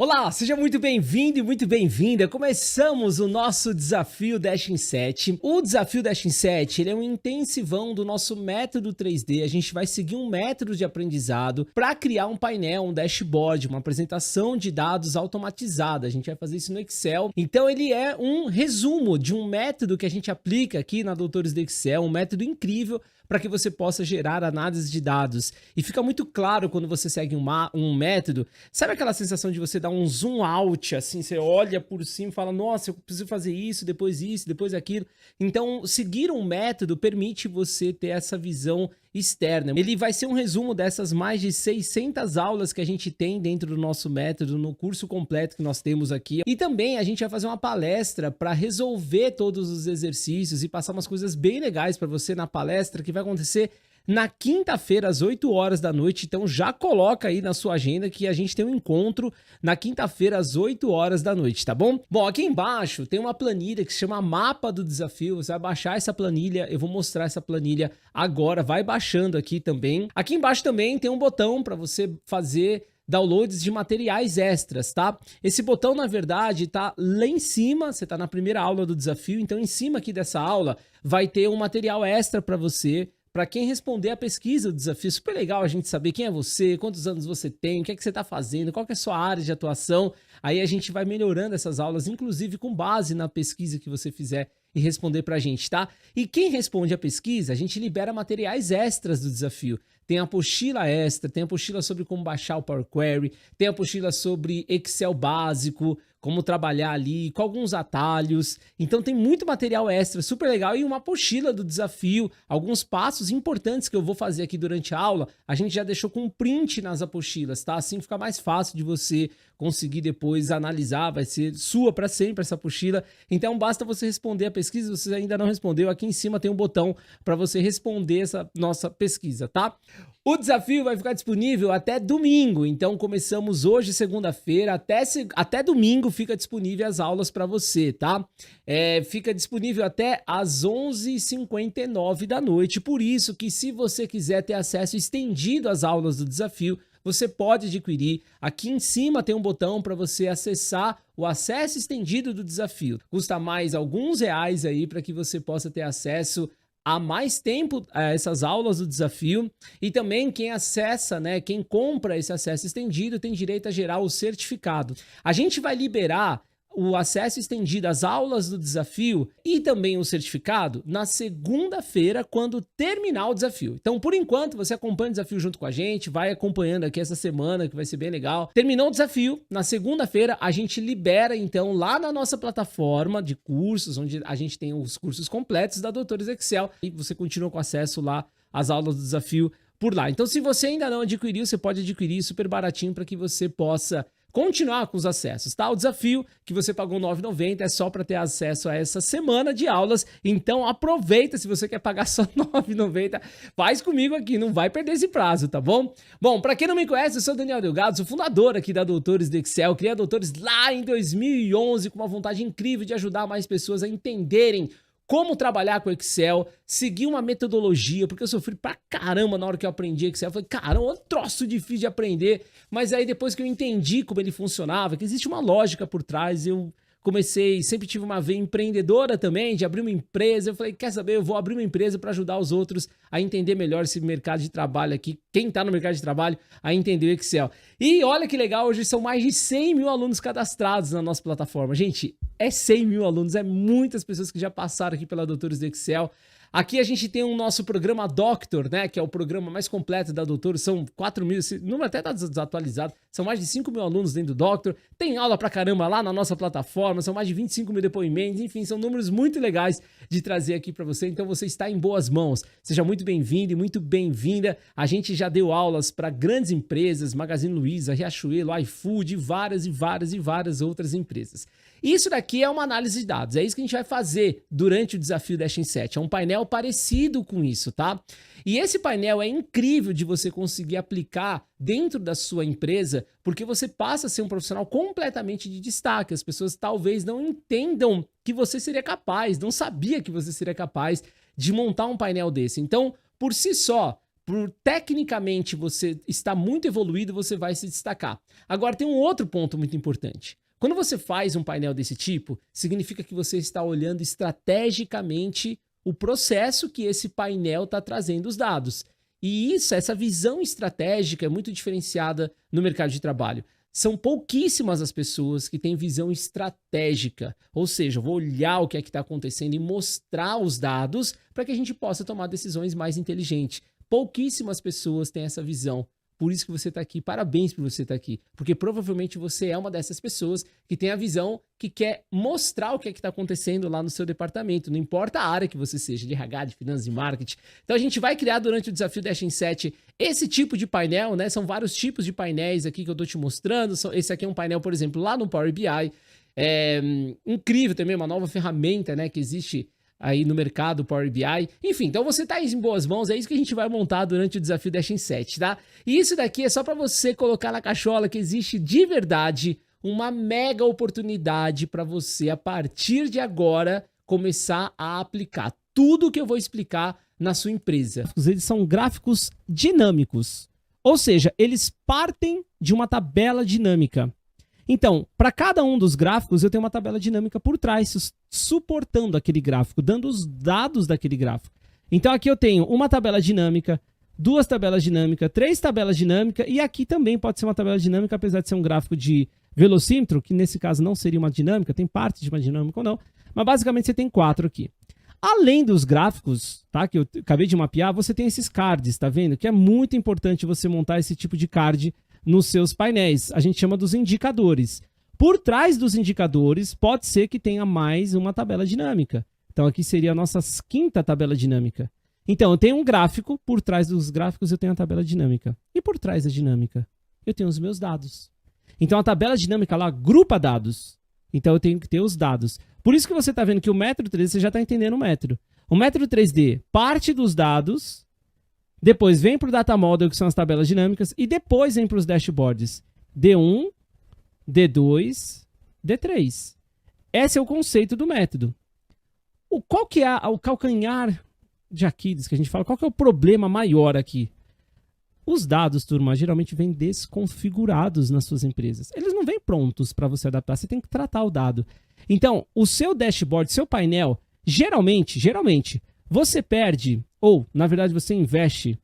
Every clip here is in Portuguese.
Olá, seja muito bem-vindo e muito bem-vinda. Começamos o nosso desafio Dash em 7. O desafio Dash em 7 ele é um intensivão do nosso método 3D. A gente vai seguir um método de aprendizado para criar um painel, um dashboard, uma apresentação de dados automatizada. A gente vai fazer isso no Excel. Então ele é um resumo de um método que a gente aplica aqui na Doutores do Excel, um método incrível para que você possa gerar análise de dados. E fica muito claro quando você segue um método. Sabe aquela sensação de você dar um zoom out, assim, você olha por cima e fala, nossa, eu preciso fazer isso, depois aquilo. Então, seguir um método permite você ter essa visão externa. Ele vai ser um resumo dessas mais de 600 aulas que a gente tem dentro do nosso método, no curso completo que nós temos aqui. E também a gente vai fazer uma palestra para resolver todos os exercícios e passar umas coisas bem legais para você na palestra, que vai acontecer na quinta-feira, às 8 horas da noite. Então já coloca aí na sua agenda que a gente tem um encontro na quinta-feira, às 8 horas da noite, tá bom? Bom, aqui embaixo tem uma planilha que se chama Mapa do Desafio. Você vai baixar essa planilha, eu vou mostrar essa planilha agora, vai baixando aqui também. Aqui embaixo também tem um botão para você fazer downloads de materiais extras, tá? Esse botão, na verdade, tá lá em cima, você tá na primeira aula do desafio, então em cima aqui dessa aula vai ter um material extra para você, para quem responder a pesquisa do desafio. Super legal a gente saber quem é você, quantos anos você tem, o que é que você está fazendo, qual que é a sua área de atuação. Aí a gente vai melhorando essas aulas, inclusive com base na pesquisa que você fizer e responder pra gente, tá? E quem responde a pesquisa, a gente libera materiais extras do desafio. Tem a apostila extra, tem a apostila sobre como baixar o Power Query, tem a apostila sobre Excel básico, como trabalhar ali, com alguns atalhos. Então tem muito material extra, super legal. E uma apostila do desafio, alguns passos importantes que eu vou fazer aqui durante a aula, a gente já deixou com um print nas apostilas, tá? Assim fica mais fácil de você conseguir depois analisar, vai ser sua para sempre essa apostila. Então basta você responder a pesquisa. Se você ainda não respondeu, aqui em cima tem um botão para você responder essa nossa pesquisa, tá? O desafio vai ficar disponível até domingo, então começamos hoje, segunda-feira, até domingo fica disponível as aulas para você, tá? Fica disponível até às 11h59 da noite, por isso que se você quiser ter acesso estendido às aulas do desafio, você pode adquirir. Aqui em cima tem um botão para você acessar o acesso estendido do desafio. Custa mais alguns reais aí para que você possa ter acesso há mais tempo essas aulas do desafio. E também quem acessa, né, quem compra esse acesso estendido tem direito a gerar o certificado. A gente vai liberar o acesso estendido às aulas do desafio e também o certificado na segunda-feira, quando terminar o desafio. Então, por enquanto, você acompanha o desafio junto com a gente, vai acompanhando aqui essa semana, que vai ser bem legal. Terminou o desafio, na segunda-feira a gente libera, então, lá na nossa plataforma de cursos, onde a gente tem os cursos completos da Doutores Excel, e você continua com acesso lá às aulas do desafio por lá. Então, se você ainda não adquiriu, você pode adquirir super baratinho para que você possa continuar com os acessos, tá? O desafio que você pagou R$ 9,90 é só para ter acesso a essa semana de aulas, então aproveita. Se você quer pagar só R$ 9,90, faz comigo aqui, não vai perder esse prazo, tá bom? Bom, para quem não me conhece, eu sou o Daniel Delgado, sou fundador aqui da Doutores do Excel, criei a Doutores lá em 2011 com uma vontade incrível de ajudar mais pessoas a entenderem como trabalhar com Excel, seguir uma metodologia, porque eu sofri pra caramba na hora que eu aprendi Excel. Eu falei, caramba, é um troço difícil de aprender. Mas aí depois que eu entendi como ele funcionava, que existe uma lógica por trás, eu comecei, sempre tive uma veia empreendedora também, de abrir uma empresa. Eu falei, quer saber, eu vou abrir uma empresa para ajudar os outros a entender melhor esse mercado de trabalho aqui, quem tá no mercado de trabalho, a entender o Excel. E olha que legal, hoje são mais de 100 mil alunos cadastrados na nossa plataforma. Gente, é 100 mil alunos, é muitas pessoas que já passaram aqui pela Doutores do Excel. Aqui a gente tem o nosso programa Doctor, né, que é o programa mais completo da Doutores. São 4 mil, esse número até tá desatualizado, são mais de 5 mil alunos dentro do Doctor. Tem aula pra caramba lá na nossa plataforma, são mais de 25 mil depoimentos, enfim, são números muito legais de trazer aqui pra você. Então você está em boas mãos. Seja muito bem-vindo e muito bem-vinda. A gente já deu aulas para grandes empresas, Magazine Luiza, Riachuelo, iFood, e várias outras empresas. Isso daqui é uma análise de dados, é isso que a gente vai fazer durante o desafio Dash em 7, é um painel parecido com isso, tá? E esse painel é incrível de você conseguir aplicar dentro da sua empresa, porque você passa a ser um profissional completamente de destaque. As pessoas talvez não entendam que você seria capaz, não sabia que você seria capaz de montar um painel desse. Então, por si só, tecnicamente você está muito evoluído, você vai se destacar. Agora tem um outro ponto muito importante. Quando você faz um painel desse tipo, significa que você está olhando estrategicamente o processo que esse painel está trazendo os dados. E essa visão estratégica é muito diferenciada no mercado de trabalho. São pouquíssimas as pessoas que têm visão estratégica, ou seja, eu vou olhar o que é que está acontecendo e mostrar os dados para que a gente possa tomar decisões mais inteligentes. Pouquíssimas pessoas têm essa visão. Por isso que você está aqui. Parabéns por você estar aqui. Porque provavelmente você é uma dessas pessoas que tem a visão que quer mostrar o que é que está acontecendo lá no seu departamento. Não importa a área que você seja, de RH, de finanças, de marketing. Então a gente vai criar durante o Desafio Dash em 7 esse tipo de painel, né? São vários tipos de painéis aqui que eu estou te mostrando. Esse aqui é um painel, por exemplo, lá no Power BI. É incrível também, uma nova ferramenta, né, que existe aí no mercado, Power BI. Enfim, então você tá em boas mãos, é isso que a gente vai montar durante o Desafio Dash em 7, tá? E isso daqui é só para você colocar na cachola que existe de verdade uma mega oportunidade para você, a partir de agora, começar a aplicar tudo que eu vou explicar na sua empresa. Eles são gráficos dinâmicos, ou seja, eles partem de uma tabela dinâmica. Então, para cada um dos gráficos, eu tenho uma tabela dinâmica por trás, suportando aquele gráfico, dando os dados daquele gráfico. Então, aqui eu tenho uma tabela dinâmica, 2 tabelas dinâmicas, 3 tabelas dinâmicas, e aqui também pode ser uma tabela dinâmica, apesar de ser um gráfico de velocímetro, que nesse caso não seria uma dinâmica, tem parte de uma dinâmica ou não, mas basicamente você tem 4 aqui. Além dos gráficos, tá, que eu acabei de mapear, você tem esses cards, tá vendo? Que é muito importante você montar esse tipo de card nos seus painéis. A gente chama dos indicadores. Por trás dos indicadores, pode ser que tenha mais uma tabela dinâmica. Então, aqui seria a nossa 5ª tabela dinâmica. Então, eu tenho um gráfico, por trás dos gráficos eu tenho a tabela dinâmica. E por trás da dinâmica, eu tenho os meus dados. Então, a tabela dinâmica lá agrupa dados. Então, eu tenho que ter os dados. Por isso que você está vendo que o método 3D, você já está entendendo o método. O método 3D parte dos dados, depois vem para o Data Model, que são as tabelas dinâmicas, e depois vem para os dashboards D1, D2, D3. Esse é o conceito do método. Qual que é o calcanhar de Aquiles que a gente fala? Qual que é o problema maior aqui? Os dados, turma, geralmente vêm desconfigurados nas suas empresas. Eles não vêm prontos para você adaptar, você tem que tratar o dado. Então, o seu dashboard, seu painel, geralmente, você perde, ou, na verdade, você investe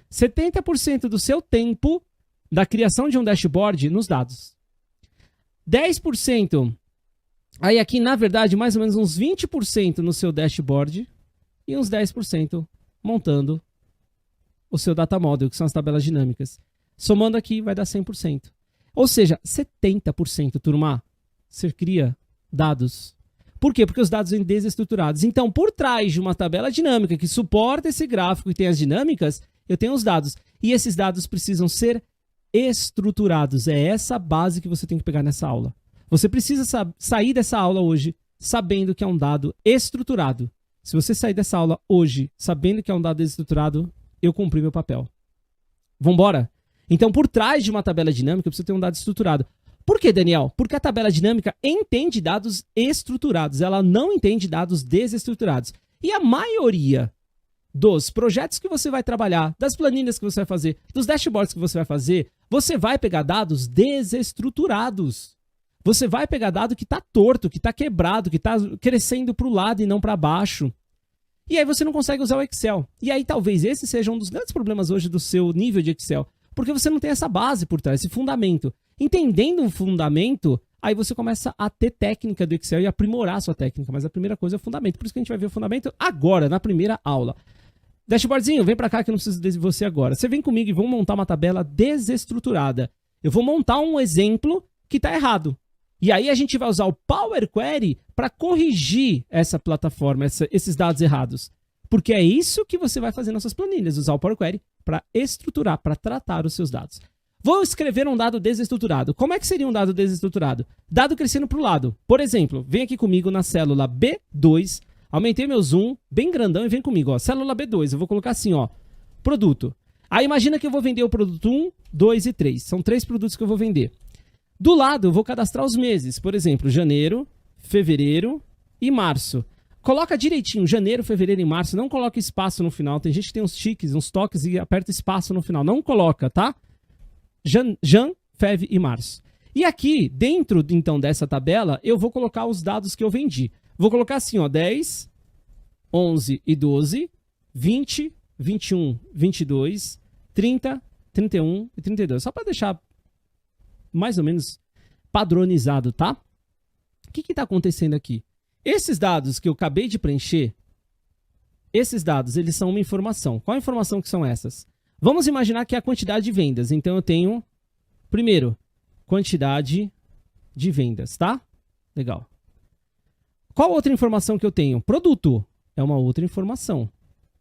70% do seu tempo da criação de um dashboard nos dados. 10%, aí aqui, na verdade, mais ou menos uns 20% no seu dashboard e uns 10% montando o seu data model, que são as tabelas dinâmicas. Somando aqui, vai dar 100%. Ou seja, 70%, turma, você cria dados. Por quê? Porque os dados vêm desestruturados. Então, por trás de uma tabela dinâmica que suporta esse gráfico e tem as dinâmicas, eu tenho os dados. E esses dados precisam ser estruturados. É essa base que você tem que pegar nessa aula. Você precisa sair dessa aula hoje sabendo que é um dado estruturado. Se você sair dessa aula hoje sabendo que é um dado desestruturado, eu cumpri meu papel. Vambora? Então, por trás de uma tabela dinâmica, eu preciso ter um dado estruturado. Por que, Daniel? Porque a tabela dinâmica entende dados estruturados, ela não entende dados desestruturados. E a maioria dos projetos que você vai trabalhar, das planilhas que você vai fazer, dos dashboards que você vai fazer, você vai pegar dados desestruturados. Você vai pegar dado que está torto, que está quebrado, que está crescendo para o lado e não para baixo. E aí você não consegue usar o Excel. E aí talvez esse seja um dos grandes problemas hoje do seu nível de Excel. Porque você não tem essa base por trás, esse fundamento. Entendendo o fundamento, aí você começa a ter técnica do Excel e aprimorar a sua técnica. Mas a primeira coisa é o fundamento. Por isso que a gente vai ver o fundamento agora, na primeira aula. Dashboardzinho, vem para cá que eu não preciso de você agora. Você vem comigo e vamos montar uma tabela desestruturada. Eu vou montar um exemplo que está errado. E aí a gente vai usar o Power Query para corrigir essa plataforma, esses dados errados. Porque é isso que você vai fazer nas suas planilhas, usar o Power Query para estruturar, para tratar os seus dados. Vou escrever um dado desestruturado. Como é que seria um dado desestruturado? Dado crescendo para o lado. Por exemplo, vem aqui comigo na célula B2, aumentei meu zoom bem grandão e vem comigo, ó, célula B2. Eu vou colocar assim, ó, produto. Aí imagina que eu vou vender o produto 1, 2 e 3. São 3 produtos que eu vou vender. Do lado, eu vou cadastrar os meses. Por exemplo, janeiro, fevereiro e março. Coloca direitinho, janeiro, fevereiro e março. Não coloca espaço no final. Tem gente que tem uns tiques, uns toques e aperta espaço no final. Não coloca, tá? Jan, Feb e março. E aqui, dentro então dessa tabela, eu vou colocar os dados que eu vendi. Vou colocar assim, ó, 10, 11 e 12, 20, 21, 22, 30, 31 e 32. Só para deixar mais ou menos padronizado, tá? O que está acontecendo aqui? Esses dados que eu acabei de preencher, esses dados, eles são uma informação. Qual informação que são essas? Vamos imaginar que é a quantidade de vendas. Então eu tenho, primeiro, quantidade de vendas, tá? Legal. Qual outra informação que eu tenho? Produto. É uma outra informação.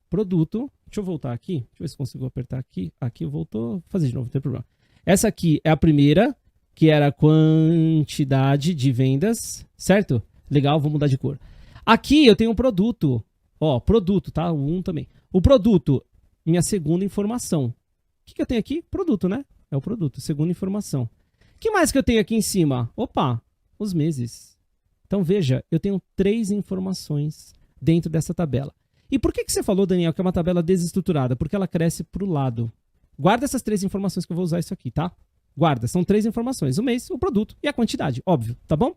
Produto. Deixa eu voltar aqui. Deixa eu ver se consigo apertar aqui. Aqui voltou. Vou fazer de novo, não tem problema. Essa aqui é a primeira, que era a quantidade de vendas, certo? Legal, vou mudar de cor. Aqui eu tenho um produto. Ó, produto, tá? O 1 também. O produto, minha segunda informação. O que eu tenho aqui? Produto, né? É o produto, segunda informação. O que mais que eu tenho aqui em cima? Opa, os meses. Então veja, eu tenho 3 informações dentro dessa tabela. E por que você falou, Daniel, que é uma tabela desestruturada? Porque ela cresce para o lado. Guarda essas 3 informações que eu vou usar isso aqui, tá? Guarda, são 3 informações. O mês, o produto e a quantidade, óbvio, tá bom?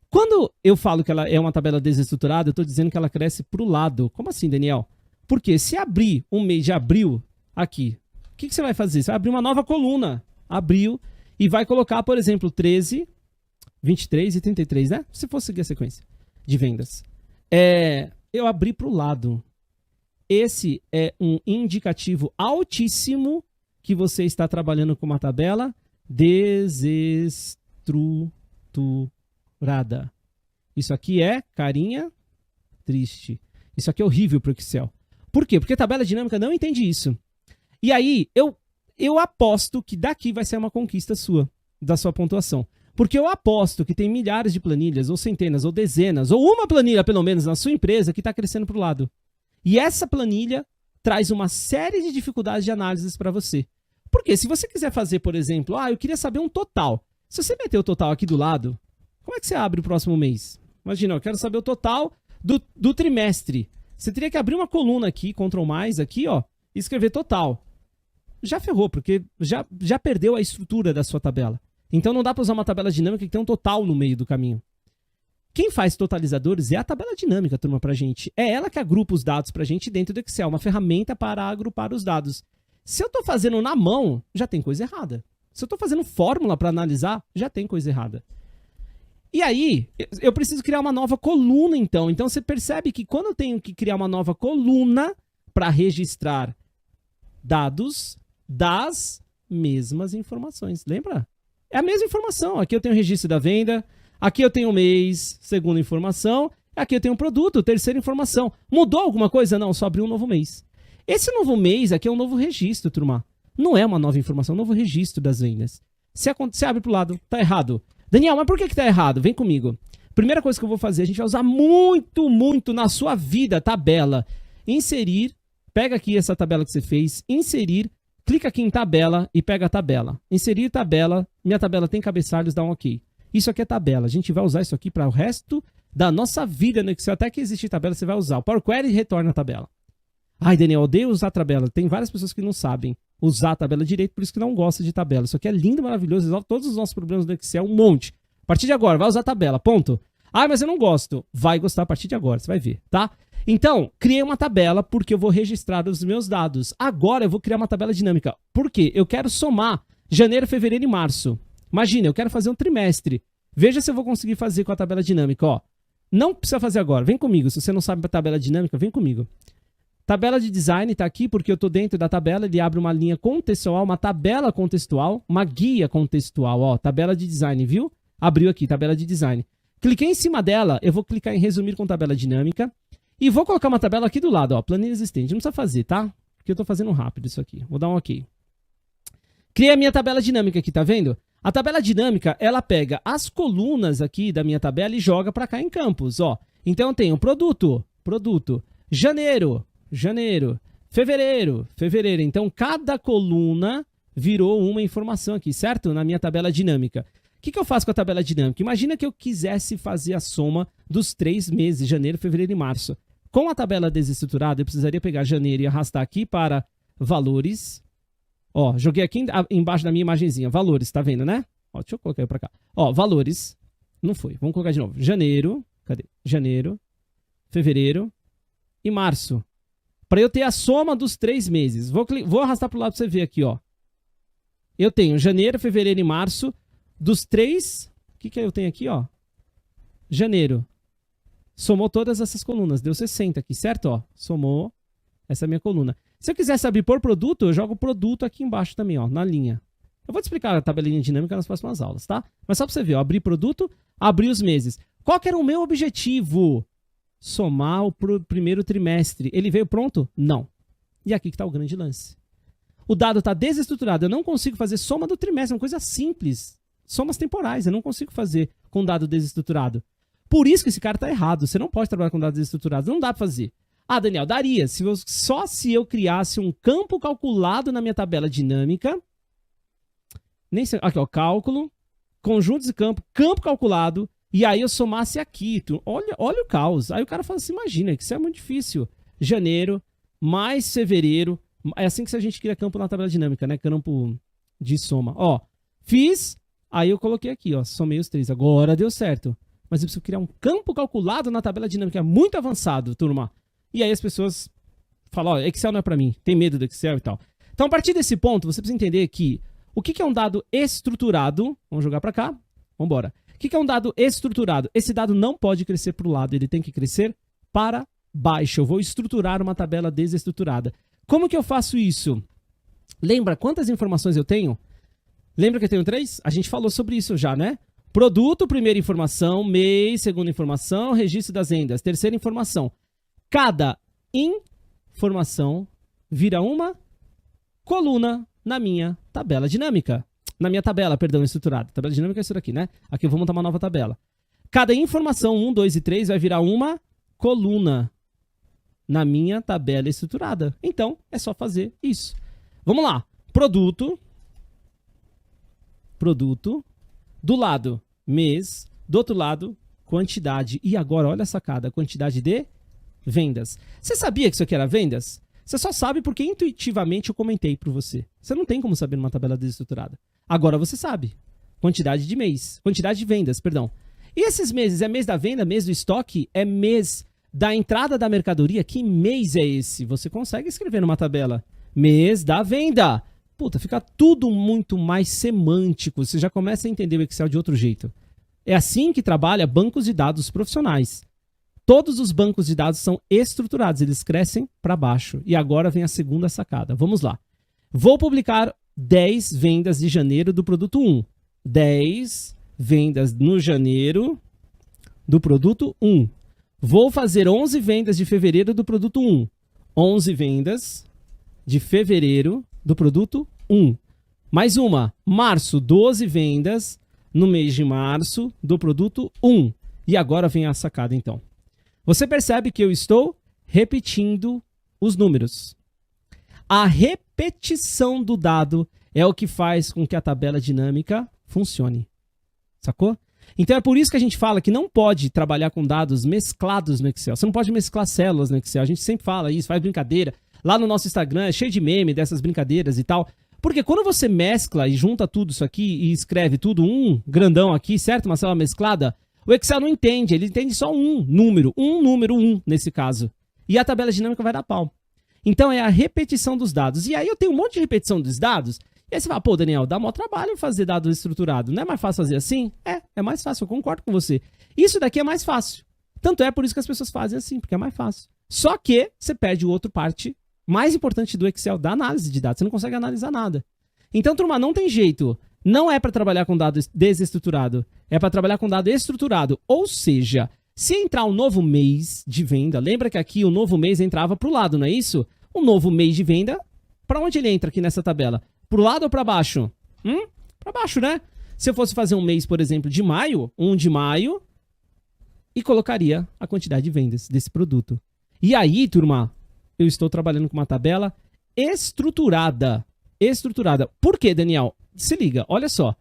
Quando eu falo que ela é uma tabela desestruturada, eu estou dizendo que ela cresce para o lado. Como assim, Daniel? Porque se abrir um mês de abril aqui, o que você vai fazer? Você vai abrir uma nova coluna, abril, e vai colocar, por exemplo, 13, 23 e 33, né? Se for seguir a sequência de vendas. Eu abri para o lado. Esse é um indicativo altíssimo que você está trabalhando com uma tabela desestruturada. Isso aqui é carinha triste. Isso aqui é horrível para o Excel. Por quê? Porque a tabela dinâmica não entende isso. E aí, eu aposto que daqui vai ser uma conquista sua, da sua pontuação. Porque eu aposto que tem milhares de planilhas, ou centenas, ou dezenas, ou uma planilha, pelo menos, na sua empresa que está crescendo para o lado. E essa planilha traz uma série de dificuldades de análises para você. Porque se você quiser fazer, por exemplo, eu queria saber um total. Se você meter o total aqui do lado, como é que você abre o próximo mês? Imagina, eu quero saber o total do trimestre. Você teria que abrir uma coluna aqui, Ctrl+, aqui, ó, e escrever total. Já ferrou, porque já perdeu a estrutura da sua tabela. Então não dá para usar uma tabela dinâmica que tem um total no meio do caminho. Quem faz totalizadores é a tabela dinâmica, turma, pra gente. É ela que agrupa os dados pra gente dentro do Excel, uma ferramenta para agrupar os dados. Se eu tô fazendo na mão, já tem coisa errada. Se eu tô fazendo fórmula para analisar, já tem coisa errada. E aí, eu preciso criar uma nova coluna, então. Então você percebe que quando eu tenho que criar uma nova coluna para registrar dados das mesmas informações. Lembra? É a mesma informação. Aqui eu tenho o registro da venda, aqui eu tenho o mês, segunda informação, aqui eu tenho o produto, terceira informação. Mudou alguma coisa? Não, só abriu um novo mês. Esse novo mês aqui é um novo registro, turma. Não é uma nova informação, é um novo registro das vendas. Se abre para o lado, tá errado. Daniel, mas por que tá errado? Vem comigo. Primeira coisa que eu vou fazer, a gente vai usar muito na sua vida, tabela. Inserir, pega aqui essa tabela que você fez, inserir, clica aqui em tabela e pega a tabela. Inserir tabela, minha tabela tem cabeçalhos, dá um ok. Isso aqui é tabela, a gente vai usar isso aqui para o resto da nossa vida no Excel. Até que existir tabela, você vai usar. O Power Query retorna a tabela. Ai, Daniel, eu odeio usar tabela. Tem várias pessoas que não sabem usar a tabela direito, por isso que não gosta de tabela. Isso aqui é lindo, maravilhoso, resolve todos os nossos problemas do Excel, um monte. A partir de agora, vai usar tabela, ponto. Ah, mas eu não gosto. Vai gostar a partir de agora, você vai ver, tá? Então, criei uma tabela porque eu vou registrar os meus dados. Agora eu vou criar uma tabela dinâmica. Por quê? Eu quero somar janeiro, fevereiro e março. Imagina, eu quero fazer um trimestre. Veja se eu vou conseguir fazer com a tabela dinâmica, ó. Não precisa fazer agora, vem comigo. Se você não sabe a tabela dinâmica, vem comigo. Tabela de design está aqui porque eu estou dentro da tabela, ele abre uma linha contextual, uma tabela contextual, uma guia contextual, ó, tabela de design, viu? Abriu aqui, tabela de design. Cliquei em cima dela, eu vou clicar em resumir com tabela dinâmica e vou colocar uma tabela aqui do lado, ó, planilha existente. Não precisa fazer, tá? Porque eu estou fazendo rápido isso aqui. Vou dar um ok. Criei a minha tabela dinâmica aqui, tá vendo? A tabela dinâmica, ela pega as colunas aqui da minha tabela e joga para cá em campos, ó. Então eu tenho produto, janeiro, fevereiro. Então, cada coluna virou uma informação aqui, certo? Na minha tabela dinâmica. que eu faço com a tabela dinâmica? Imagina que eu quisesse fazer a soma dos 3 meses, janeiro, fevereiro e março. Com a tabela desestruturada, eu precisaria pegar janeiro e arrastar aqui para valores. Ó, joguei aqui embaixo da minha imagenzinha. Valores, tá vendo, né? Ó, deixa eu colocar pra cá. Ó, valores. Não foi. Vamos colocar de novo. Janeiro. Cadê? Janeiro, fevereiro e março. Para eu ter a soma dos 3 meses. Vou arrastar pro lado pra você ver aqui, ó. Eu tenho janeiro, fevereiro e março. Dos 3... O que eu tenho aqui, ó? Janeiro. Somou todas essas colunas. Deu 60 aqui, certo? Ó, somou essa minha coluna. Se eu quiser saber por produto, eu jogo produto aqui embaixo também, ó, na linha. Eu vou te explicar a tabelinha dinâmica nas próximas aulas, tá? Mas só para você ver, ó, abrir produto, abrir os meses. Qual que era o meu objetivo? Somar o primeiro trimestre. Ele veio pronto? Não. E aqui que está o grande lance. O dado está desestruturado. Eu não consigo fazer soma do trimestre. É uma coisa simples. Somas temporais. Eu não consigo fazer com dado desestruturado. Por isso que esse cara está errado. Você não pode trabalhar com dados desestruturados. Não dá para fazer. Ah, Daniel, daria. Só se eu criasse um campo calculado na minha tabela dinâmica. Aqui, ó, cálculo, conjuntos de campo, campo calculado. E aí eu somasse aqui. Olha o caos. Aí o cara fala assim, imagina, que isso é muito difícil. Janeiro, mais fevereiro. É assim que a gente cria campo na tabela dinâmica, né? Campo de soma. Ó, fiz, aí eu coloquei aqui, ó, somei os 3. Agora deu certo. Mas eu preciso criar um campo calculado na tabela dinâmica. É muito avançado, turma. E aí as pessoas falam, ó, Excel não é pra mim. Tem medo do Excel e tal. Então, a partir desse ponto, você precisa entender que o que é um dado estruturado? Vamos jogar pra cá. Vamos embora. O que é um dado estruturado? Esse dado não pode crescer para o lado, ele tem que crescer para baixo. Eu vou estruturar uma tabela desestruturada. Como que eu faço isso? Lembra quantas informações eu tenho? Lembra que eu tenho 3? A gente falou sobre isso já, né? Produto, primeira informação, mês, segunda informação, registro das vendas, terceira informação. Cada informação vira uma coluna na minha tabela dinâmica. Na minha tabela, perdão, estruturada. Tabela dinâmica é isso daqui, né? Aqui eu vou montar uma nova tabela. Cada informação, 1, 2 e 3, vai virar uma coluna na minha tabela estruturada. Então, é só fazer isso. Vamos lá. Produto. Do lado, mês. Do outro lado, quantidade. E agora, olha a sacada. Quantidade de vendas. Você sabia que isso aqui era vendas? Você só sabe porque intuitivamente eu comentei para você. Você não tem como saber numa tabela desestruturada. Agora você sabe. Quantidade de mês. Quantidade de vendas, perdão. E esses meses? É mês da venda, mês do estoque? É mês da entrada da mercadoria? Que mês é esse? Você consegue escrever numa tabela. Mês da venda. Puta, fica tudo muito mais semântico. Você já começa a entender o Excel de outro jeito. É assim que trabalha bancos de dados profissionais. Todos os bancos de dados são estruturados, eles crescem para baixo. E agora vem a segunda sacada. Vamos lá. Vou publicar 10 vendas de janeiro do produto 1. 10 vendas no janeiro do produto 1. Vou fazer 11 vendas de fevereiro do produto 1. 11 vendas de fevereiro do produto 1. Mais uma. Março, 12 vendas no mês de março do produto 1. E agora vem a sacada, então. Você percebe que eu estou repetindo os números. A repetição do dado é o que faz com que a tabela dinâmica funcione. Sacou? Então é por isso que a gente fala que não pode trabalhar com dados mesclados no Excel. Você não pode mesclar células no Excel. A gente sempre fala isso, faz brincadeira. Lá no nosso Instagram é cheio de meme dessas brincadeiras e tal. Porque quando você mescla e junta tudo isso aqui e escreve tudo grandão aqui, certo? Uma célula mesclada, o Excel não entende. Ele entende só um número nesse caso. E a tabela dinâmica vai dar pau. Então é a repetição dos dados. E aí eu tenho um monte de repetição dos dados. E aí você fala, pô, Daniel, dá maior trabalho fazer dado estruturado. Não é mais fácil fazer assim? É mais fácil, eu concordo com você. Isso daqui é mais fácil. Tanto é por isso que as pessoas fazem assim, porque é mais fácil. Só que você perde o outro parte mais importante do Excel, da análise de dados. Você não consegue analisar nada. Então, turma, não tem jeito. Não é para trabalhar com dado desestruturado. É para trabalhar com dado estruturado. Ou seja, se entrar um novo mês de venda, lembra que aqui o novo mês entrava para o lado, não é isso? O novo mês de venda, para onde ele entra aqui nessa tabela? Para o lado ou para baixo? Para baixo, né? Se eu fosse fazer um mês, por exemplo, de maio, 1 de maio, e colocaria a quantidade de vendas desse produto. E aí, turma, eu estou trabalhando com uma tabela estruturada. Estruturada. Por quê, Daniel? Se liga, olha só.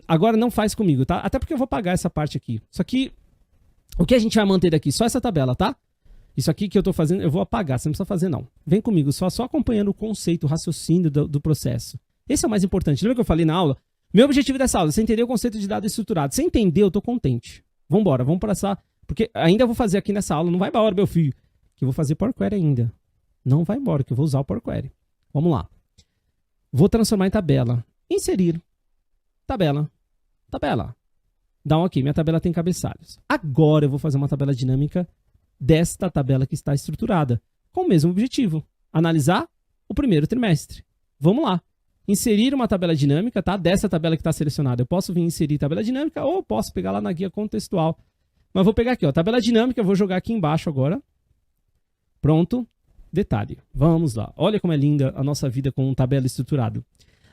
Agora não faz comigo, tá? Até porque eu vou pagar essa parte aqui. Isso aqui, o que a gente vai manter daqui? Só essa tabela, tá? Isso aqui que eu tô fazendo, eu vou apagar, você não precisa fazer não. Vem comigo, só acompanhando o conceito, o raciocínio do processo. Esse é o mais importante. Lembra que eu falei na aula? Meu objetivo dessa aula é você entender o conceito de dado estruturado. Você entendeu, eu tô contente. Vambora, vamos passar. Porque ainda vou fazer aqui nessa aula, não vai embora, meu filho. Que eu vou fazer Power Query ainda. Não vai embora, que eu vou usar o Power Query. Vamos lá. Vou transformar em tabela. Inserir. Tabela. Tabela. Dá um ok, minha tabela tem cabeçalhos. Agora eu vou fazer uma tabela dinâmica desta tabela que está estruturada, com o mesmo objetivo, analisar o primeiro trimestre. Vamos lá. Inserir uma tabela dinâmica, tá? Dessa tabela que está selecionada. Eu posso vir inserir tabela dinâmica ou eu posso pegar lá na guia contextual. Mas vou pegar aqui, ó, tabela dinâmica, eu vou jogar aqui embaixo agora. Pronto. Detalhe. Vamos lá. Olha como é linda a nossa vida com tabela estruturada.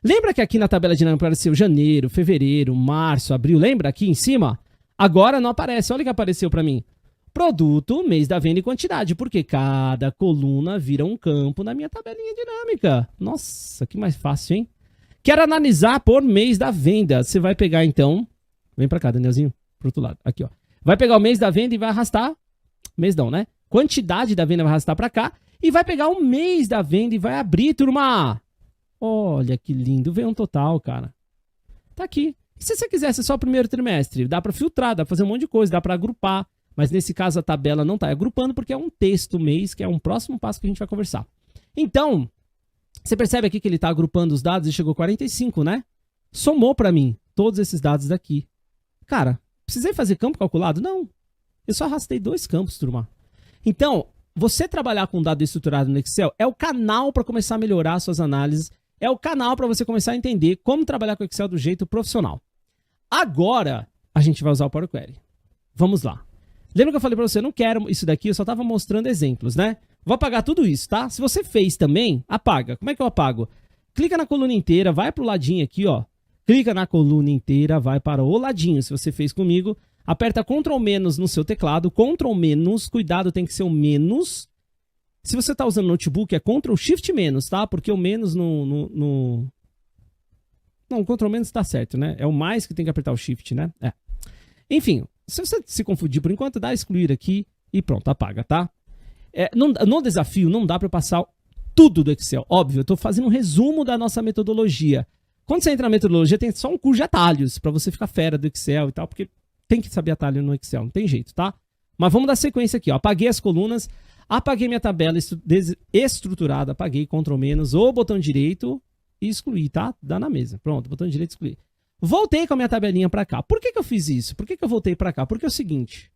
Lembra que aqui na tabela dinâmica apareceu janeiro, fevereiro, março, abril? Lembra aqui em cima? Agora não aparece. Olha o que apareceu para mim. Produto, mês da venda e quantidade, porque cada coluna vira um campo na minha tabelinha dinâmica. Nossa, que mais fácil, hein? Quero analisar por mês da venda. Você vai pegar, então... Vem pra cá, Danielzinho, pro outro lado. Aqui, ó. Vai pegar o mês da venda e vai arrastar... Mês não, né? Quantidade da venda vai arrastar pra cá. E vai pegar o mês da venda e vai abrir, turma. Olha que lindo. Veio um total, cara. Tá aqui. E se você quisesse só o primeiro trimestre? Dá pra filtrar, dá pra fazer um monte de coisa, dá pra agrupar. Mas nesse caso a tabela não está agrupando porque é um texto mês, que é um próximo passo que a gente vai conversar. Então, você percebe aqui que ele está agrupando os dados e chegou a 45, né? Somou para mim todos esses dados daqui. Cara, precisei fazer campo calculado? Não. Eu só arrastei 2 campos, turma. Então, você trabalhar com dado estruturado no Excel é o canal para começar a melhorar suas análises, é o canal para você começar a entender como trabalhar com o Excel do jeito profissional. Agora, a gente vai usar o Power Query. Vamos lá. Lembra que eu falei para você, não quero isso daqui, eu só estava mostrando exemplos, né? Vou apagar tudo isso, tá? Se você fez também, apaga. Como é que eu apago? Clica na coluna inteira, vai para o ladinho aqui, ó. Clica na coluna inteira, vai para o ladinho, se você fez comigo. Aperta Ctrl- no seu teclado, Ctrl-, cuidado, tem que ser o menos. Se você está usando notebook, é Ctrl-Shift-, tá? Porque o menos Não, o Ctrl- está certo, né? É o mais que tem que apertar o Shift, né? É. Enfim... Se você se confundir por enquanto, dá excluir aqui e pronto, apaga, tá? No desafio não dá para passar tudo do Excel. Óbvio, eu estou fazendo um resumo da nossa metodologia. Quando você entra na metodologia, tem só um curso de atalhos para você ficar fera do Excel e tal, porque tem que saber atalho no Excel, não tem jeito, tá? Mas vamos dar sequência aqui, ó. Apaguei as colunas, apaguei minha tabela estruturada, apaguei Ctrl- ou botão direito e excluir, tá? Dá na mesa. Pronto, botão direito e excluir. Voltei com a minha tabelinha para cá. Por que eu fiz isso? Por que eu voltei para cá? Porque é o seguinte,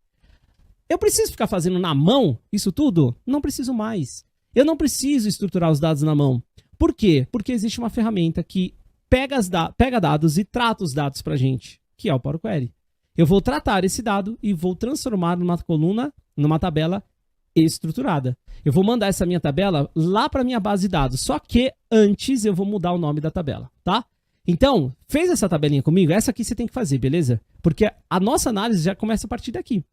eu preciso ficar fazendo na mão isso tudo? Não preciso mais. Eu não preciso estruturar os dados na mão. Por quê? Porque existe uma ferramenta que pega dados e trata os dados para a gente, que é o Power Query. Eu vou tratar esse dado e vou transformar numa coluna, numa tabela estruturada. Eu vou mandar essa minha tabela lá para minha base de dados, só que antes eu vou mudar o nome da tabela, tá? Então, fez essa tabelinha comigo? Essa aqui você tem que fazer, beleza? Porque a nossa análise já começa a partir daqui.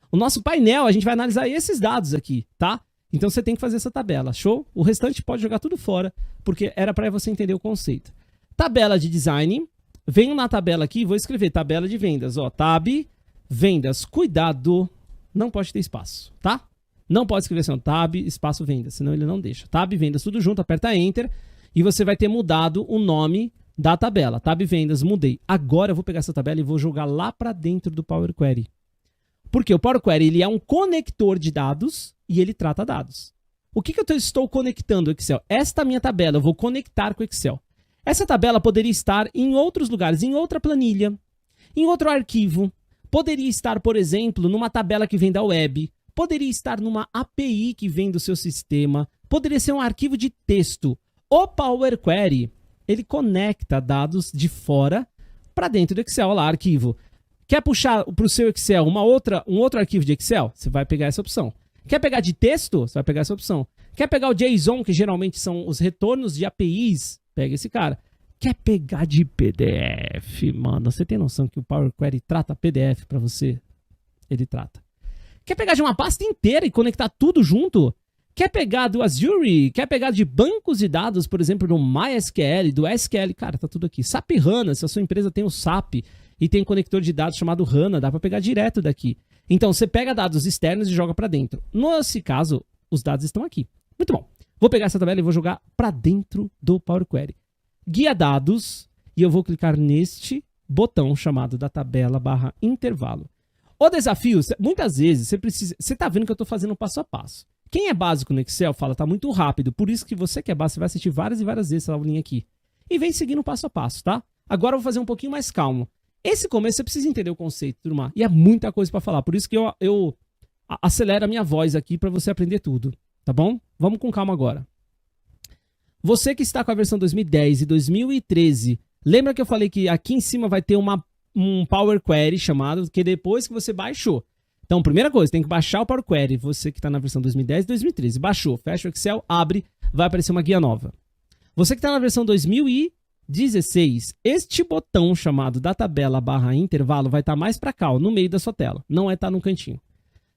O nosso painel, a gente vai analisar esses dados aqui, tá? Então você tem que fazer essa tabela, show? O restante pode jogar tudo fora, porque era para você entender o conceito. Tabela de design. Venho na tabela aqui, vou escrever tabela de vendas, ó, tab, vendas, cuidado, não pode ter espaço, tá? Não pode escrever assim, ó, tab, espaço vendas, senão ele não deixa. Tab, vendas, tudo junto, aperta Enter e você vai ter mudado o nome da tabela. Tab, vendas, mudei. Agora eu vou pegar essa tabela e vou jogar lá para dentro do Power Query. Porque o Power Query ele é um conector de dados e ele trata dados. O que eu estou conectando o Excel? Esta minha tabela eu vou conectar com o Excel. Essa tabela poderia estar em outros lugares, em outra planilha, em outro arquivo. Poderia estar, por exemplo, numa tabela que vem da web. Poderia estar numa API que vem do seu sistema. Poderia ser um arquivo de texto. O Power Query, ele conecta dados de fora para dentro do Excel. Olha lá, arquivo. Quer puxar para o seu Excel um outro arquivo de Excel? Você vai pegar essa opção. Quer pegar de texto? Você vai pegar essa opção. Quer pegar o JSON, que geralmente são os retornos de APIs? Pega esse cara. Quer pegar de PDF? Mano, você tem noção que o Power Query trata PDF para você? Ele trata. Quer pegar de uma pasta inteira e conectar tudo junto? Quer pegar do Azure? Quer pegar de bancos de dados, por exemplo, do MySQL, do SQL? Cara, tá tudo aqui. SAP HANA, se a sua empresa tem o SAP e tem conector de dados chamado HANA, dá para pegar direto daqui. Então, você pega dados externos e joga para dentro. Nesse caso, os dados estão aqui. Muito bom. Vou pegar essa tabela e vou jogar para dentro do Power Query. Guia dados, e eu vou clicar neste botão chamado da tabela / intervalo. O desafio, muitas vezes, você tá vendo que eu tô fazendo passo a passo. Quem é básico no Excel fala, tá muito rápido, por isso que você que é básico, você vai assistir várias e várias vezes essa aulinha aqui. E vem seguindo passo a passo, tá? Agora eu vou fazer um pouquinho mais calmo. Esse começo você precisa entender o conceito, turma, e é muita coisa para falar, por isso que eu acelero a minha voz aqui para você aprender tudo, tá bom? Vamos com calma agora. Você que está com a versão 2010 e 2013, lembra que eu falei que aqui em cima vai ter um Power Query chamado, que depois que você baixou. Então, primeira coisa, tem que baixar o Power Query. Você que está na versão 2010 e 2013. Baixou, fecha o Excel, abre, vai aparecer uma guia nova. Você que está na versão 2016, este botão chamado da tabela / intervalo vai estar mais para cá, ó, no meio da sua tela. Não tá no cantinho.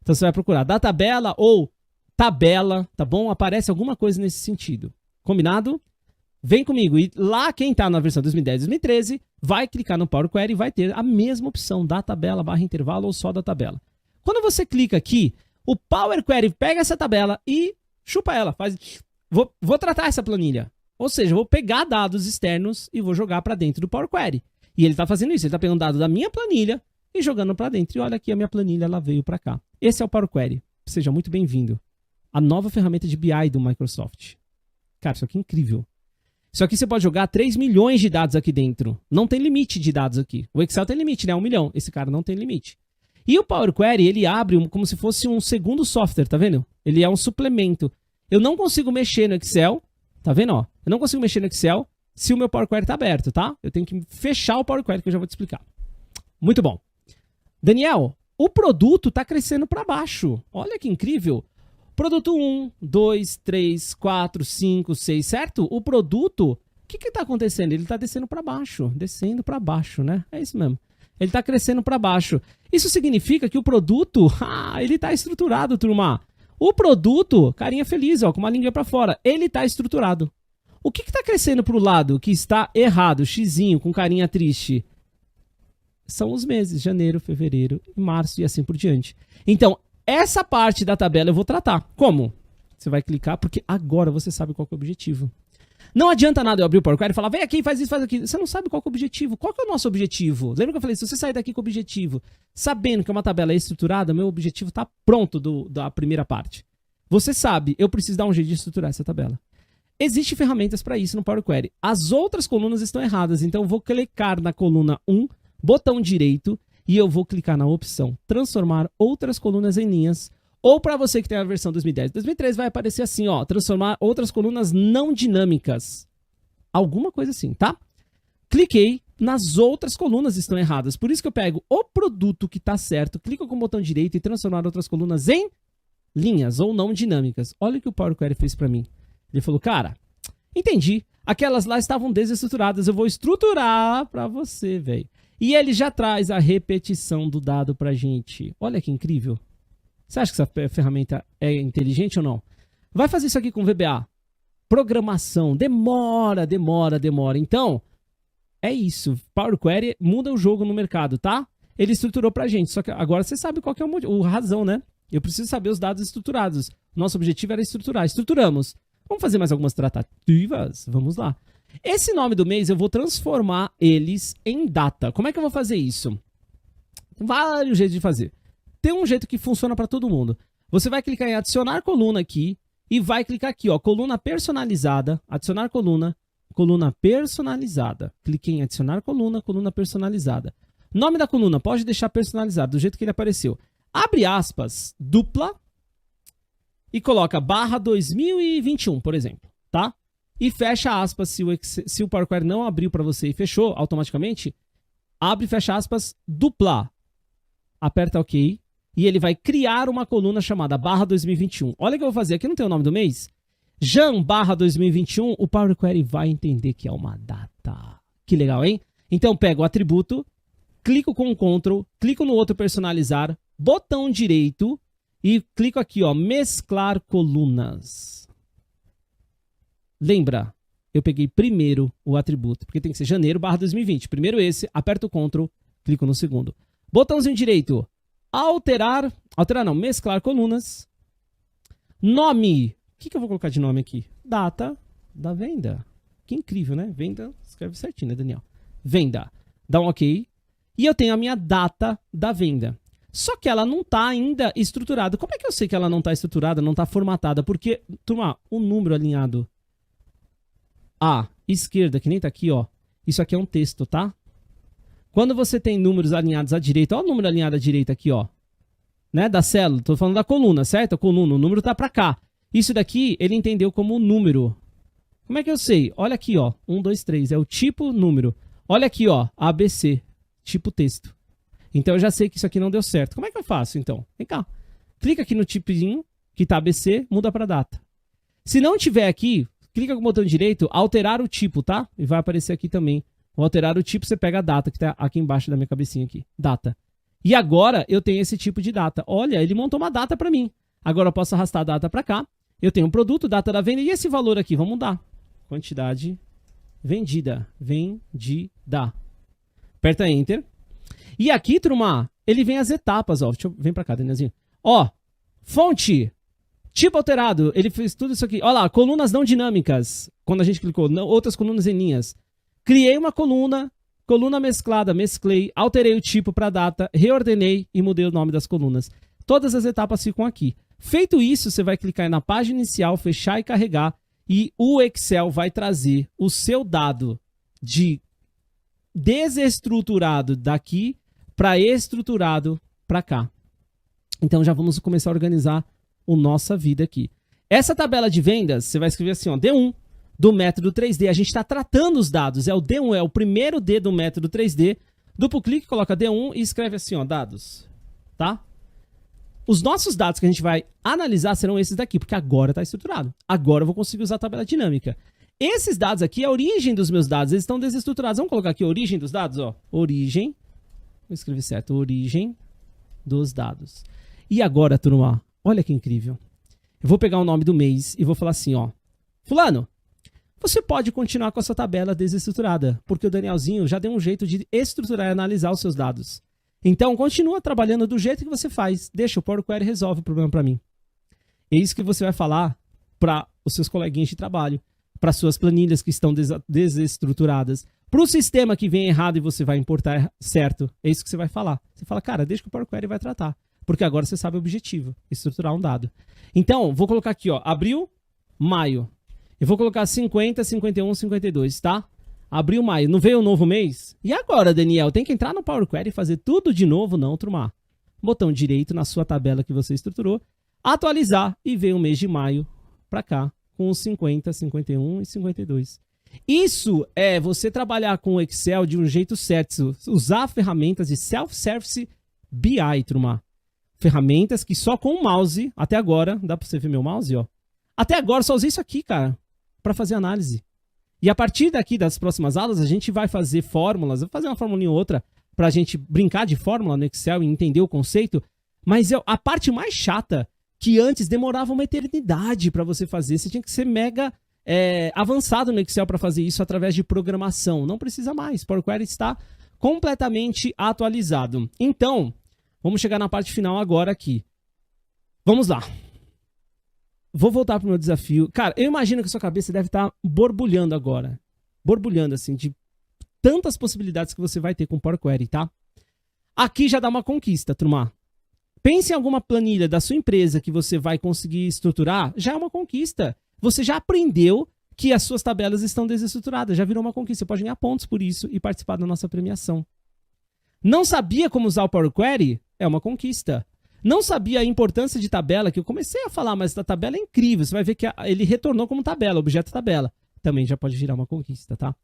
Então, você vai procurar da tabela ou tabela, tá bom? Aparece alguma coisa nesse sentido. Combinado? Vem comigo. E lá, quem está na versão 2010 e 2013, vai clicar no Power Query e vai ter a mesma opção da tabela / intervalo ou só da tabela. Quando você clica aqui, o Power Query pega essa tabela e chupa ela. Vou tratar essa planilha. Ou seja, vou pegar dados externos e vou jogar para dentro do Power Query. E ele está fazendo isso. Ele está pegando dados da minha planilha e jogando para dentro. E olha aqui, a minha planilha ela veio para cá. Esse é o Power Query. Seja muito bem-vindo. A nova ferramenta de BI do Microsoft. Cara, isso aqui é incrível. Isso aqui você pode jogar 3 milhões de dados aqui dentro. Não tem limite de dados aqui. O Excel tem limite, né? 1 milhão. Esse cara não tem limite. E o Power Query, ele abre como se fosse um segundo software, tá vendo? Ele é um suplemento. Eu não consigo mexer no Excel, tá vendo, ó? Eu não consigo mexer no Excel se o meu Power Query tá aberto, tá? Eu tenho que fechar o Power Query que eu já vou te explicar. Muito bom. Daniel, o produto tá crescendo para baixo. Olha que incrível. Produto 1, 2, 3, 4, 5, 6, certo? O produto, o que que tá acontecendo? Ele tá descendo para baixo, né? É isso mesmo. Ele está crescendo para baixo. Isso significa que o produto, ele está estruturado, turma. O produto, carinha feliz, ó, com uma língua para fora, ele está estruturado. O que está crescendo para o lado que está errado, xizinho, com carinha triste? São os meses, janeiro, fevereiro, março e assim por diante. Então, essa parte da tabela eu vou tratar. Como? Você vai clicar, porque agora você sabe qual que é o objetivo. Não adianta nada eu abrir o Power Query e falar, vem aqui, faz isso, faz aquilo. Você não sabe qual que é o objetivo. Qual que é o nosso objetivo? Lembra que eu falei, se você sair daqui com o objetivo, sabendo que é uma tabela estruturada, meu objetivo está pronto da primeira parte. Você sabe, eu preciso dar um jeito de estruturar essa tabela. Existem ferramentas para isso no Power Query. As outras colunas estão erradas, então eu vou clicar na coluna 1, botão direito, e eu vou clicar na opção transformar outras colunas em linhas. Ou para você que tem a versão 2010 e 2013, vai aparecer assim, ó, transformar outras colunas não dinâmicas. Alguma coisa assim, tá? Cliquei, nas outras colunas estão erradas. Por isso que eu pego o produto que está certo, clico com o botão direito e transformar outras colunas em linhas ou não dinâmicas. Olha o que o Power Query fez para mim. Ele falou, cara, entendi. Aquelas lá estavam desestruturadas, eu vou estruturar para você, velho. E ele já traz a repetição do dado pra gente. Olha que incrível. Você acha que essa ferramenta é inteligente ou não? Vai fazer isso aqui com VBA. Programação. Demora. Então, é isso. Power Query muda o jogo no mercado, tá? Ele estruturou pra gente. Só que agora você sabe qual que é a razão, né? Eu preciso saber os dados estruturados. Nosso objetivo era estruturar. Estruturamos. Vamos fazer mais algumas tratativas? Vamos lá. Esse nome do mês eu vou transformar eles em data. Como é que eu vou fazer isso? Tem vários jeitos de fazer. Tem um jeito que funciona para todo mundo. Você vai clicar em adicionar coluna aqui e vai clicar aqui, ó, coluna personalizada, adicionar coluna, coluna personalizada. Cliquei em adicionar coluna, coluna personalizada. Nome da coluna, pode deixar personalizado, do jeito que ele apareceu. Abre aspas, dupla e coloca barra 2021, por exemplo, tá? E fecha aspas, se o Power Query não abriu para você e fechou automaticamente, abre e fecha aspas, dupla. Aperta OK. E ele vai criar uma coluna chamada barra 2021. Olha o que eu vou fazer. Aqui não tem o nome do mês. Jan barra 2021. O Power Query vai entender que é uma data. Que legal, hein? Então, pego o atributo, clico com o Ctrl, clico no outro personalizar, botão direito e clico aqui, ó, mesclar colunas. Lembra, eu peguei primeiro o atributo, porque tem que ser janeiro/2020. Primeiro esse, aperto o Ctrl, clico no segundo. Botãozinho direito, alterar não, mesclar colunas. Nome, o que eu vou colocar de nome aqui? Data da venda. Que incrível, né? Venda, escreve certinho, né, Daniel? Venda, dá um OK. E eu tenho a minha data da venda. Só que ela não está ainda estruturada. Como é que eu sei que ela não está estruturada, não está formatada? Porque, turma, o número alinhado à esquerda, que nem está aqui, ó. Isso aqui é um texto, tá? Quando você tem números alinhados à direita, ó o número alinhado à direita aqui, ó. Né? Da célula, tô falando da coluna, certo? A coluna, o número tá para cá. Isso daqui, ele entendeu como número. Como é que eu sei? Olha aqui, ó. 1, 2, 3, é o tipo número. Olha aqui, ó, ABC, tipo texto. Então eu já sei que isso aqui não deu certo. Como é que eu faço, então? Vem cá. Clica aqui no tipinho, que tá ABC, muda para data. Se não tiver aqui, clica com o botão direito, alterar o tipo, tá? E vai aparecer aqui também. Ao alterar o tipo, você pega a data, que tá aqui embaixo da minha cabecinha aqui. Data. E agora eu tenho esse tipo de data. Olha, ele montou uma data para mim. Agora eu posso arrastar a data para cá. Eu tenho um produto, data da venda, e esse valor aqui, vamos mudar. Quantidade vendida. Vendida. Aperta Enter. E aqui, turma, ele vem as etapas, ó. Vem pra cá, Danielzinho. Ó, fonte, tipo alterado. Ele fez tudo isso aqui. Ó lá, colunas não dinâmicas. Quando a gente clicou, não, outras colunas em linhas. Criei uma coluna mesclada, mesclei, alterei o tipo para data, reordenei e mudei o nome das colunas. Todas as etapas ficam aqui. Feito isso, você vai clicar na página inicial, fechar e carregar. E o Excel vai trazer o seu dado de desestruturado daqui para estruturado para cá. Então já vamos começar a organizar a nossa vida aqui. Essa tabela de vendas, você vai escrever assim, ó, D1 do método 3D. A gente está tratando os dados, é o D1, é o primeiro D do método 3D. Duplo clique, coloca D1 e escreve assim, ó, dados, tá? Os nossos dados que a gente vai analisar serão esses daqui, porque agora está estruturado. Agora eu vou conseguir usar a tabela dinâmica. Esses dados aqui, a origem dos meus dados, eles estão desestruturados. Vamos colocar aqui a origem dos dados, ó. Origem, vou escrever certo, origem dos dados. E agora, turma, olha que incrível. Eu vou pegar o nome do mês e vou falar assim, ó. Fulano, você pode continuar com a sua tabela desestruturada, porque o Danielzinho já deu um jeito de estruturar e analisar os seus dados. Então, continua trabalhando do jeito que você faz. Deixa o Power Query resolve o problema para mim. É isso que você vai falar para os seus coleguinhas de trabalho, para suas planilhas que estão desestruturadas, para o sistema que vem errado e você vai importar certo. É isso que você vai falar. Você fala, cara, deixa que o Power Query vai tratar, porque agora você sabe o objetivo, estruturar um dado. Então, vou colocar aqui, ó, abril, maio. Eu vou colocar 50, 51, 52, tá? Abril, maio. Não veio o novo mês? E agora, Daniel? Tem que entrar no Power Query e fazer tudo de novo? Não, turma. Botão direito na sua tabela que você estruturou. Atualizar e veio o mês de maio para cá com os 50, 51 e 52. Isso é você trabalhar com o Excel de um jeito certo. Usar ferramentas de Self-Service BI, turma. Ferramentas que só com o mouse, até agora, dá para você ver meu mouse, ó. Até agora só usei isso aqui, cara, para fazer análise. E a partir daqui das próximas aulas, a gente vai fazer fórmulas, vou fazer uma fórmula ou outra para a gente brincar de fórmula no Excel e entender o conceito. Mas a parte mais chata, que antes demorava uma eternidade para você fazer, você tinha que ser mega avançado no Excel para fazer isso através de programação. Não precisa mais, Power Query está completamente atualizado. Então, vamos chegar na parte final agora aqui. Vamos lá. Vou voltar para o meu desafio. Cara, eu imagino que a sua cabeça deve estar borbulhando agora. Borbulhando, assim, de tantas possibilidades que você vai ter com o Power Query, tá? Aqui já dá uma conquista, turma. Pense em alguma planilha da sua empresa que você vai conseguir estruturar, já é uma conquista. Você já aprendeu que as suas tabelas estão desestruturadas, já virou uma conquista. Você pode ganhar pontos por isso e participar da nossa premiação. Não sabia como usar o Power Query? É uma conquista. Não sabia a importância de tabela, que eu comecei a falar, mas a tabela é incrível. Você vai ver que ele retornou como tabela, objeto tabela. Também já pode virar uma conquista, tá?